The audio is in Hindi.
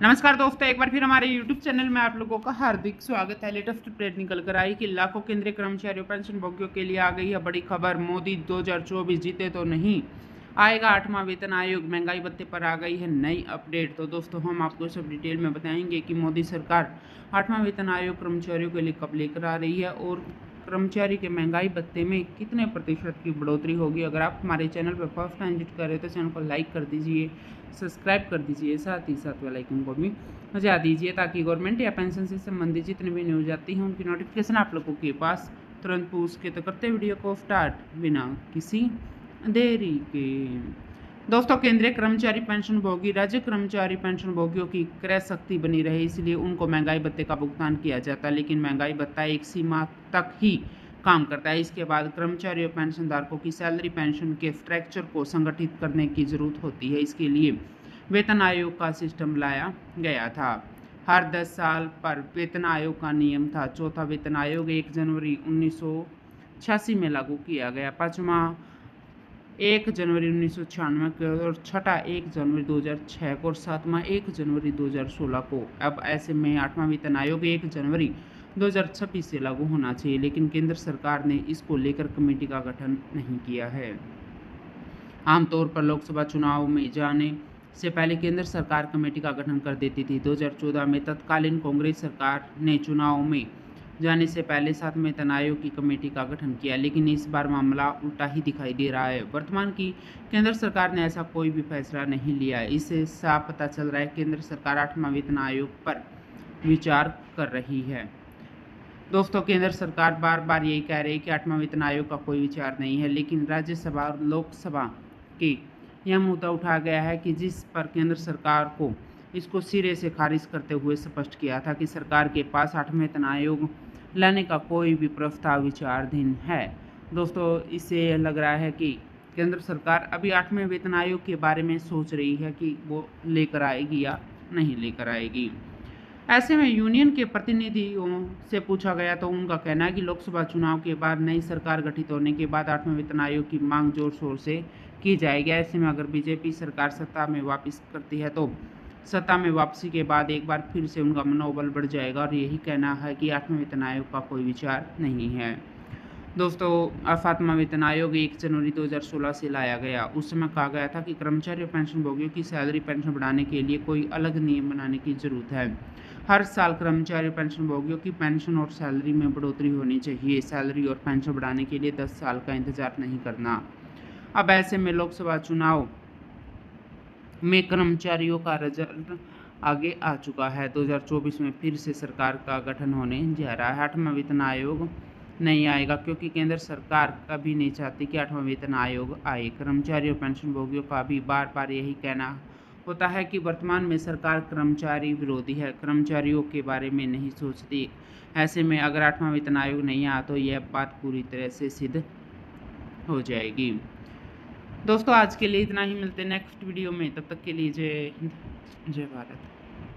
नमस्कार दोस्तों, एक बार फिर हमारे YouTube चैनल में आप लोगों का हार्दिक स्वागत है। लेटेस्ट अपडेट निकल कर आई कि लाखों केंद्रीय कर्मचारियों पेंशन भोगियों के लिए आ गई है बड़ी खबर। मोदी 2024 जीते तो नहीं, आएगा 8वां वेतन आयोग। महंगाई भत्ते पर आ गई है नई अपडेट। तो दोस्तों हम आपको सब डिटेल में बताएंगे कि मोदी सरकार 8वां वेतन आयोग कर्मचारियों के लिए कब लेकर आ रही है और कर्मचारी के महंगाई भत्ते में कितने प्रतिशत की बढ़ोतरी होगी। अगर आप हमारे चैनल पर फर्स्ट टाइम विजिट कर रहे हो तो चैनल को लाइक कर दीजिए, सब्सक्राइब कर दीजिए, साथ ही साथ वाला आइकन को भी बजा दीजिए ताकि गवर्नमेंट या पेंशन से संबंधित जितने भी न्यूज आती हैं उनकी नोटिफिकेशन आप लोगों के पास तुरंत पूछ के। तो करते वीडियो को स्टार्ट बिना किसी देरी के। दोस्तों, केंद्रीय कर्मचारी पेंशन भोगी राज्य कर्मचारी पेंशन भोगियों की क्रय शक्ति बनी रहे, इसलिए उनको महंगाई भत्ते का भुगतान किया जाता है। लेकिन महंगाई भत्ता एक सीमा तक ही काम करता है। इसके बाद कर्मचारी और पेंशनधारकों की सैलरी पेंशन के स्ट्रक्चर को संगठित करने की जरूरत होती है। इसके लिए वेतन आयोग का सिस्टम लाया गया था। हर 10 साल पर वेतन आयोग का नियम था। चौथा वेतन आयोग 1 जनवरी 1986 में लागू किया गया, पाँचवा 1 जनवरी 1996 को और छठा 1 जनवरी 2006 को और सातवां 1 जनवरी 2016 को। अब ऐसे में 8वां वेतन आयोग 1 जनवरी 2026 से लागू होना चाहिए, लेकिन केंद्र सरकार ने इसको लेकर कमेटी का गठन नहीं किया है। आमतौर पर लोकसभा चुनाव में जाने से पहले केंद्र सरकार कमेटी का गठन कर देती थी। 2014 में तत्कालीन कांग्रेस सरकार ने चुनाव में जाने से पहले 7वें वेतन आयोग की कमेटी का गठन किया, लेकिन इस बार मामला उल्टा ही दिखाई दे रहा है। वर्तमान की केंद्र सरकार ने ऐसा कोई भी फैसला नहीं लिया है। इससे साफ पता चल रहा है केंद्र सरकार 8वां वेतन आयोग पर विचार कर रही है। दोस्तों, केंद्र सरकार बार बार यही कह रही है कि 8वां वेतन आयोग का कोई विचार नहीं है, लेकिन राज्यसभा और लोकसभा के यह मुद्दा उठाया गया है कि जिस पर केंद्र सरकार को इसको सिरे से खारिज करते हुए स्पष्ट किया था कि सरकार के पास 8वां वेतन आयोग लाने का कोई भी प्रस्ताव विचाराधीन है। दोस्तों, इससे यह लग रहा है कि केंद्र सरकार अभी 8वें वेतन आयोग के बारे में सोच रही है कि वो लेकर आएगी या नहीं लेकर आएगी। ऐसे में यूनियन के प्रतिनिधियों से पूछा गया तो उनका कहना है कि लोकसभा चुनाव के बाद नई सरकार गठित होने के बाद 8वें वेतन आयोग की मांग जोर शोर से की जाएगी। ऐसे में अगर बीजेपी सरकार सत्ता में वापस करती है तो सत्ता में वापसी के बाद एक बार फिर से उनका मनोबल बढ़ जाएगा और यही कहना है कि 8वें वेतन आयोग का कोई विचार नहीं है। दोस्तों, 7वां वेतन आयोग 1 जनवरी 2016 से लाया गया। उस समय कहा गया था कि कर्मचारी और पेंशन भोगियों की सैलरी पेंशन बढ़ाने के लिए कोई अलग नियम बनाने की जरूरत है। हर साल कर्मचारी और पेंशन भोगियों की पेंशन और सैलरी में बढ़ोतरी होनी चाहिए। सैलरी और पेंशन बढ़ाने के लिए 10 साल का इंतजार नहीं करना। अब ऐसे में लोकसभा चुनाव में कर्मचारियों का रिजल्ट आगे आ चुका है। 2024 में फिर से सरकार का गठन होने जा रहा है। 8वां वेतन आयोग नहीं आएगा क्योंकि केंद्र सरकार कभी नहीं चाहती कि 8वां वेतन आयोग आए। कर्मचारी और पेंशन भोगियों का भी बार बार यही कहना होता है कि वर्तमान में सरकार कर्मचारी विरोधी है, कर्मचारियों के बारे में नहीं सोचती। ऐसे में अगर 8वां वेतन आयोग नहीं आया तो यह बात पूरी तरह से सिद्ध हो जाएगी। दोस्तों, आज के लिए इतना ही। मिलते हैं नेक्स्ट वीडियो में, तब तक के लिए जय हिंद, जय भारत।